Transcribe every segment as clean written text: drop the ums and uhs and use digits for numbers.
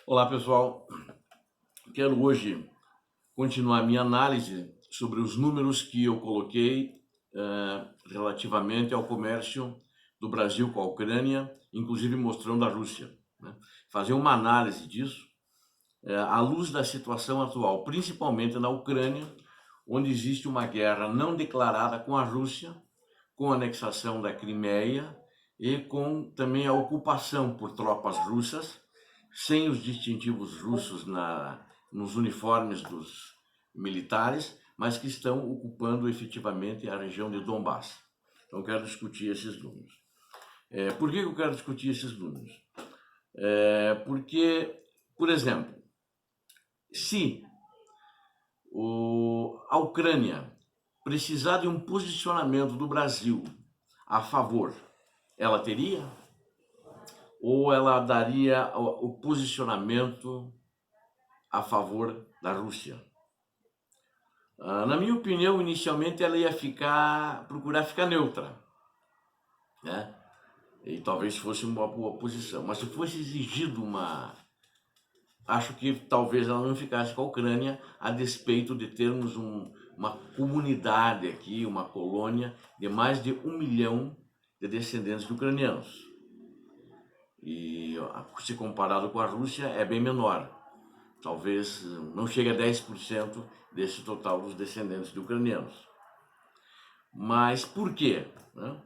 Olá, pessoal. Quero hoje continuar minha análise sobre os números que eu coloquei relativamente ao comércio do Brasil com a Ucrânia, inclusive mostrando a Rússia, né? Fazer uma análise disso à luz da situação atual, principalmente na Ucrânia, onde existe uma guerra não declarada com a Rússia, com a anexação da Crimeia e com também a ocupação por tropas russas, sem os distintivos russos nos uniformes dos militares, mas que estão ocupando efetivamente a região de Donbass. Então, quero discutir esses números. Por que eu quero discutir esses números? Porque, por exemplo, se a Ucrânia precisar de um posicionamento do Brasil a favor, ela teria? Ou ela daria o posicionamento a favor da Rússia? Na minha opinião, inicialmente ela ia procurar ficar neutra, né? E talvez fosse uma boa posição. Mas se fosse exigido acho que talvez ela não ficasse com a Ucrânia, a despeito de termos uma comunidade aqui, uma colônia de mais de 1 milhão de descendentes de ucranianos. E se comparado com a Rússia, é bem menor. Talvez não chegue a 10% desse total dos descendentes de ucranianos. Mas por quê, né?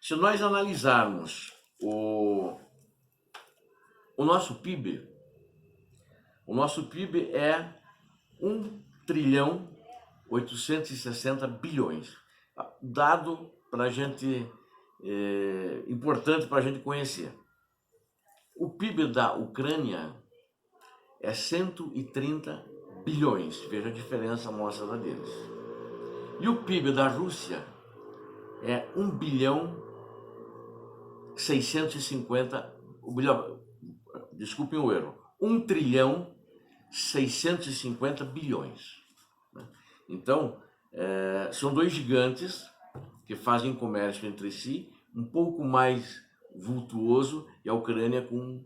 Se nós analisarmos o nosso PIB, é 1 trilhão 860 bilhões. Dado para a gente, importante para a gente conhecer. O PIB da Ucrânia é 130 bilhões, veja a diferença amostra deles. E o PIB da Rússia é 1 bilhão 650, desculpem o erro, 1 trilhão 650 bilhões. Então, são dois gigantes que fazem comércio entre si, um pouco mais vultuoso, e a Ucrânia com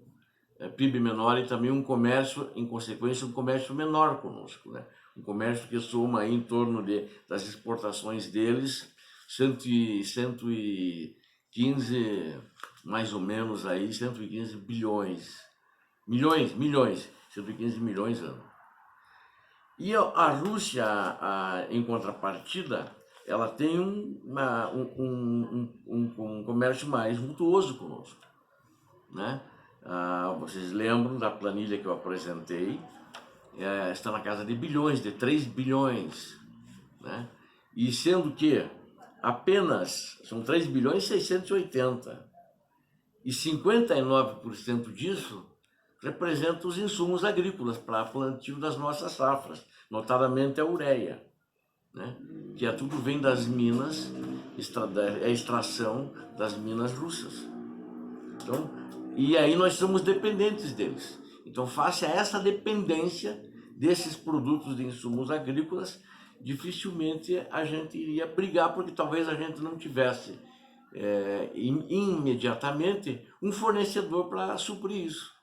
PIB menor e também um comércio, em consequência, um comércio menor conosco, né? Um comércio que soma aí em torno das exportações deles 115, mais ou menos aí, 115 bilhões, milhões, 115 milhões ano. E a Rússia, em contrapartida, ela tem um comércio mais vultuoso conosco, né? Vocês lembram da planilha que eu apresentei? Está na casa de bilhões, de 3 bilhões, né? E sendo que apenas são 3 bilhões e 680, e 59% disso representa os insumos agrícolas para plantio das nossas safras, notadamente a ureia, né? Que tudo vem das minas, é a extração das minas russas. Então, e aí nós somos dependentes deles. Então, face a essa dependência desses produtos de insumos agrícolas, dificilmente a gente iria brigar, porque talvez a gente não tivesse imediatamente um fornecedor para suprir isso.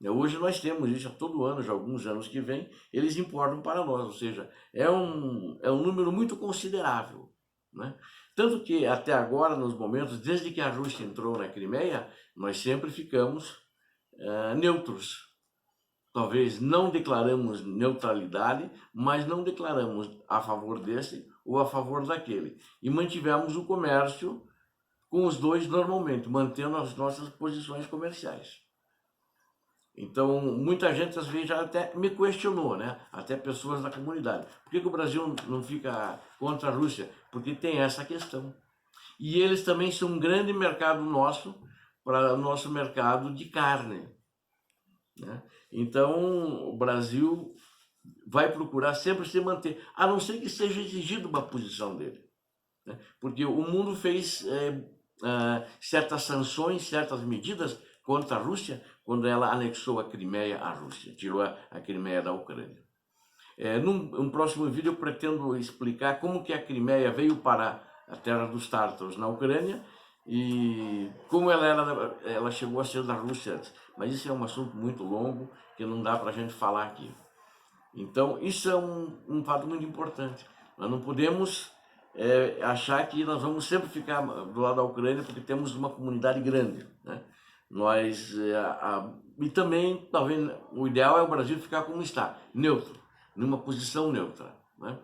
Hoje nós temos isso todo ano, já há alguns anos que vem, eles importam para nós, ou seja, é um número muito considerável, né? Tanto que até agora, nos momentos, desde que a Rússia entrou na Crimeia, nós sempre ficamos neutros. Talvez não declaramos neutralidade, mas não declaramos a favor desse ou a favor daquele. E mantivemos o comércio com os dois normalmente, mantendo as nossas posições comerciais. Então, muita gente às vezes já até me questionou, né? Até pessoas da comunidade. Por que o Brasil não fica contra a Rússia? Porque tem essa questão. E eles também são um grande mercado nosso, para o nosso mercado de carne, né? Então, o Brasil vai procurar sempre se manter, a não ser que seja exigido uma posição dele, né? Porque o mundo fez certas sanções, certas medidas contra a Rússia, quando ela anexou a Crimeia à Rússia, tirou a Crimeia da Ucrânia. Num próximo vídeo eu pretendo explicar como que a Crimeia veio para a terra dos tártaros na Ucrânia e como ela chegou a ser da Rússia antes. Mas isso é um assunto muito longo que não dá para a gente falar aqui. Então, isso é um fato muito importante. Nós não podemos achar que nós vamos sempre ficar do lado da Ucrânia porque temos uma comunidade grande, né? E também, talvez, o ideal é o Brasil ficar como está, neutro, numa posição neutra, né?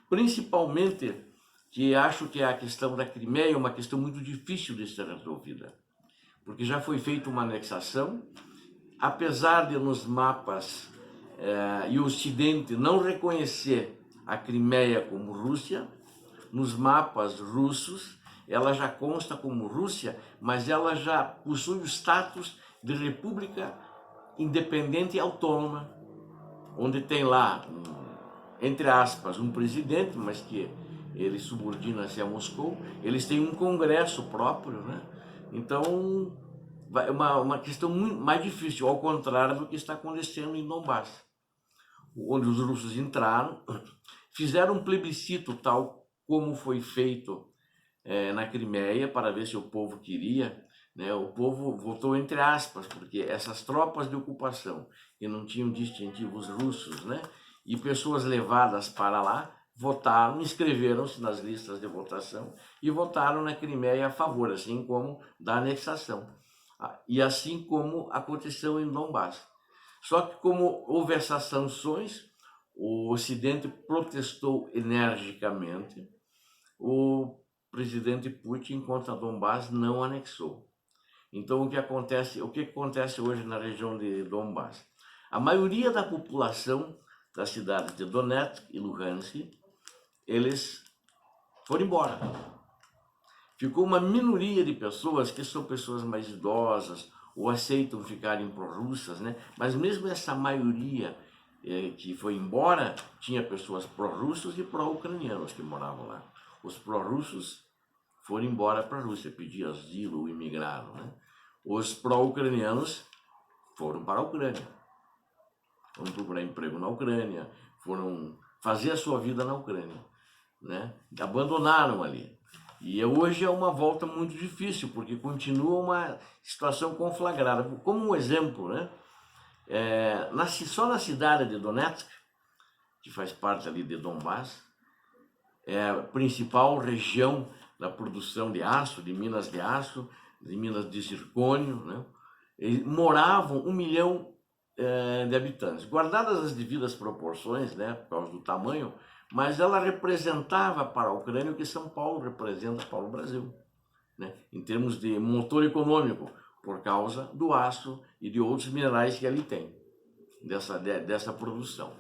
Principalmente que acho que a questão da Crimeia é uma questão muito difícil de ser resolvida, porque já foi feita uma anexação, apesar de nos mapas e o Ocidente não reconhecer a Crimeia como Rússia, nos mapas russos ela já consta como Rússia, mas ela já possui o status de república independente e autônoma, onde tem lá, entre aspas, um presidente, mas que ele subordina-se a Moscou. Eles têm um congresso próprio, né? Então, é uma questão muito mais difícil, ao contrário do que está acontecendo em Donbass, onde os russos entraram, fizeram um plebiscito tal como foi feito na Crimeia, para ver se o povo queria, né? O povo votou entre aspas, porque essas tropas de ocupação que não tinham distintivos russos, né? E pessoas levadas para lá votaram, inscreveram-se nas listas de votação e votaram na Crimeia a favor, assim como da anexação. E assim como aconteceu em Donbass. Só que como houve essas sanções, o Ocidente protestou energicamente, o presidente Putin contra Donbass não anexou. Então o que acontece hoje na região de Donbass? A maioria da população da cidade de Donetsk e Luhansk, eles foram embora. Ficou uma minoria de pessoas que são pessoas mais idosas ou aceitam ficarem pró-russas, né? Mas mesmo essa maioria que foi embora, tinha pessoas pró-russos e pró-ucranianos que moravam lá. Os pró-russos foram embora para a Rússia, pedir asilo, imigraram, né? Os pró-ucranianos foram para a Ucrânia, foram procurar emprego na Ucrânia, foram fazer a sua vida na Ucrânia, né? Abandonaram ali. E hoje é uma volta muito difícil, porque continua uma situação conflagrada. Como um exemplo, né? Só na cidade de Donetsk, que faz parte ali de Donbass, é a principal região da produção de aço, de minas de minas de zircônio, né? E moravam 1 milhão de habitantes, guardadas as devidas proporções, né, por causa do tamanho, mas ela representava para a Ucrânia o que São Paulo representa para o Brasil, né, em termos de motor econômico, por causa do aço e de outros minerais que ali tem, dessa produção.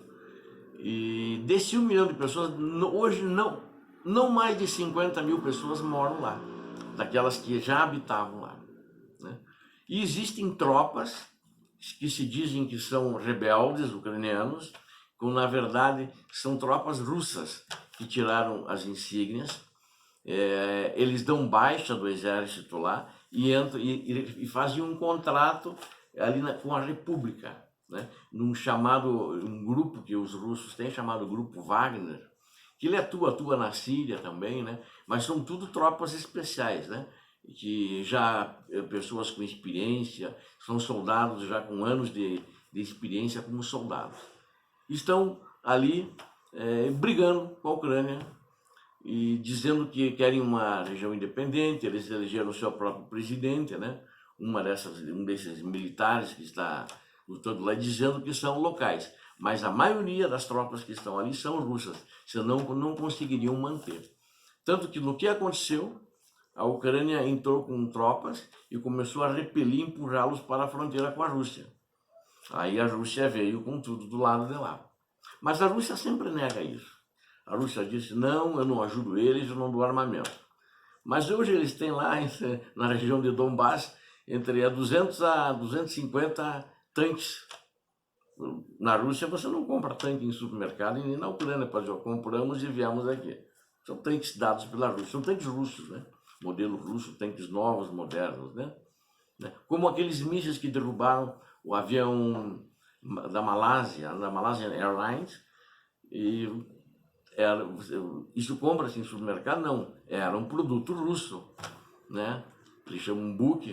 E desse 1 milhão de pessoas, hoje não mais de 50 mil pessoas moram lá, daquelas que já habitavam lá, né? E existem tropas que se dizem que são rebeldes ucranianos, quando na verdade são tropas russas que tiraram as insígnias. Eles dão baixa do exército lá e entram e fazem um contrato ali com a República, né? Um grupo que os russos têm chamado Grupo Wagner, que ele atua na Síria também, né? Mas são tudo tropas especiais, né? Que já pessoas com experiência, são soldados já com anos de experiência como soldados. Estão ali brigando com a Ucrânia e dizendo que querem uma região independente. Eles elegeram o seu próprio presidente, né? Um desses militares que está lutando lá, dizendo que são locais. Mas a maioria das tropas que estão ali são russas, senão não conseguiriam manter. Tanto que no que aconteceu, a Ucrânia entrou com tropas e começou a repelir, empurrá-los para a fronteira com a Rússia. Aí a Rússia veio com tudo do lado de lá. Mas a Rússia sempre nega isso. A Rússia disse, não, eu não ajudo eles, eu não dou armamento. Mas hoje eles têm lá, na região de Donbass, entre 200 a 250 tanques. Na Rússia você não compra tanque em supermercado e nem na Ucrânia, compramos e viemos aqui. São tanques dados pela Rússia, são tanques russos, né? Modelo russo, tanques novos, modernos, né? Como aqueles mísseis que derrubaram o avião da Malaysia Airlines, e isso compra-se em supermercado? Não, era um produto russo, né? que eles chamam Buk,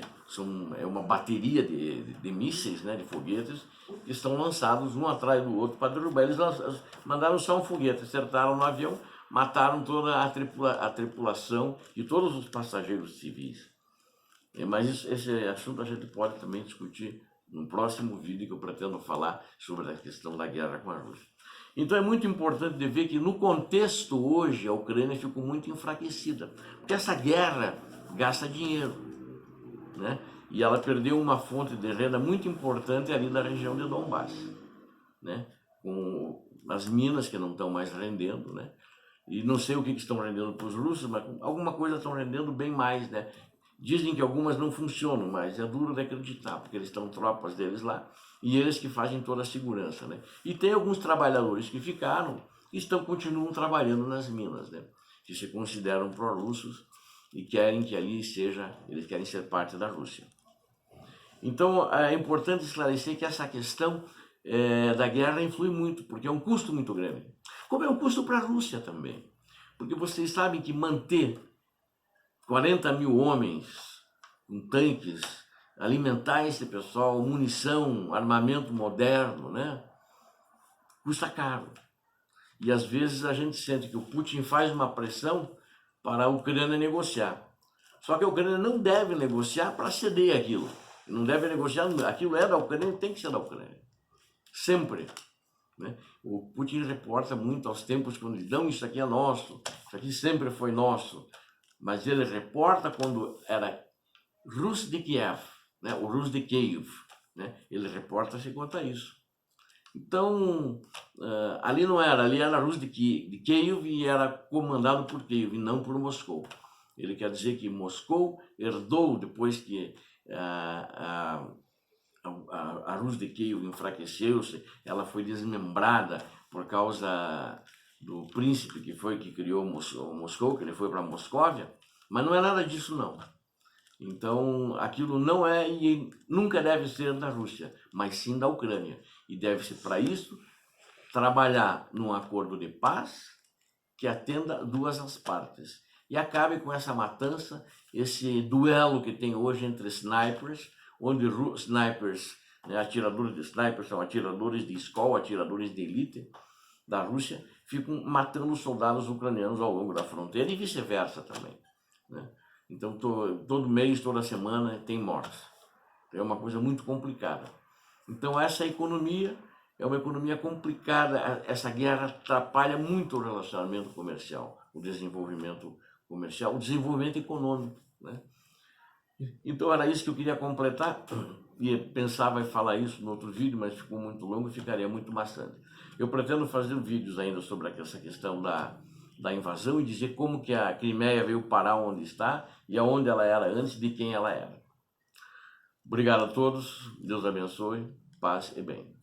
é uma bateria de mísseis, né, de foguetes, que estão lançados um atrás do outro para derrubar. Eles mandaram só um foguete, acertaram no avião, mataram toda a tripulação e todos os passageiros civis. Mas esse assunto a gente pode também discutir no próximo vídeo, que eu pretendo falar sobre a questão da guerra com a Rússia. Então é muito importante de ver que no contexto hoje a Ucrânia ficou muito enfraquecida, porque essa guerra gasta dinheiro, né? E ela perdeu uma fonte de renda muito importante ali da região de Donbass, né? Com as minas que não estão mais rendendo, né? E não sei o que estão rendendo para os russos, mas alguma coisa estão rendendo bem mais, né? Dizem que algumas não funcionam, mas é duro de acreditar, porque eles estão tropas deles lá e eles que fazem toda a segurança, né? E tem alguns trabalhadores que ficaram e continuam trabalhando nas minas, né? Que se consideram pró-russos e querem que ali eles querem ser parte da Rússia. Então é importante esclarecer que essa questão da guerra influi muito, porque é um custo muito grande. Como é um custo para a Rússia também, porque vocês sabem que manter 40 mil homens com tanques, alimentar esse pessoal, munição, armamento moderno, né? Custa caro. E às vezes a gente sente que o Putin faz uma pressão para a Ucrânia negociar. Só que a Ucrânia não deve negociar para ceder aquilo. Não deve negociar, aquilo é da Ucrânia e tem que ser da Ucrânia. Sempre. Né? O Putin reporta muito aos tempos quando ele diz, não, isso aqui é nosso, isso aqui sempre foi nosso. Mas ele reporta quando era Rus de Kiev, né? O Rus de Kiev, né? Ele reporta-se quanto a isso. Então, ali não era, ali era Rus de Kiev e era comandado por Kiev e não por Moscou. Ele quer dizer que Moscou herdou, depois que a Rus de Kiev enfraqueceu-se, ela foi desmembrada por causa do príncipe que criou Moscou, que ele foi para Moscóvia, mas não é nada disso não. Então aquilo não é e nunca deve ser da Rússia, mas sim da Ucrânia. E deve-se para isso trabalhar num acordo de paz que atenda duas as partes. E acabe com essa matança, esse duelo que tem hoje entre snipers, onde snipers, né, atiradores de snipers são atiradores de escola, atiradores de elite da Rússia, ficam matando soldados ucranianos ao longo da fronteira e vice-versa também, né? Então, todo mês, toda semana, tem mortes. É uma coisa muito complicada. Então, essa economia é uma economia complicada. Essa guerra atrapalha muito o relacionamento comercial, o desenvolvimento comercial, o desenvolvimento econômico, né? Então, era isso que eu queria completar. E pensava em falar isso no outro vídeo, mas ficou muito longo e ficaria muito maçante. Eu pretendo fazer vídeos ainda sobre essa questão da invasão e dizer como que a Crimeia veio parar onde está e aonde ela era antes, de quem ela era. Obrigado a todos, Deus abençoe, paz e bem.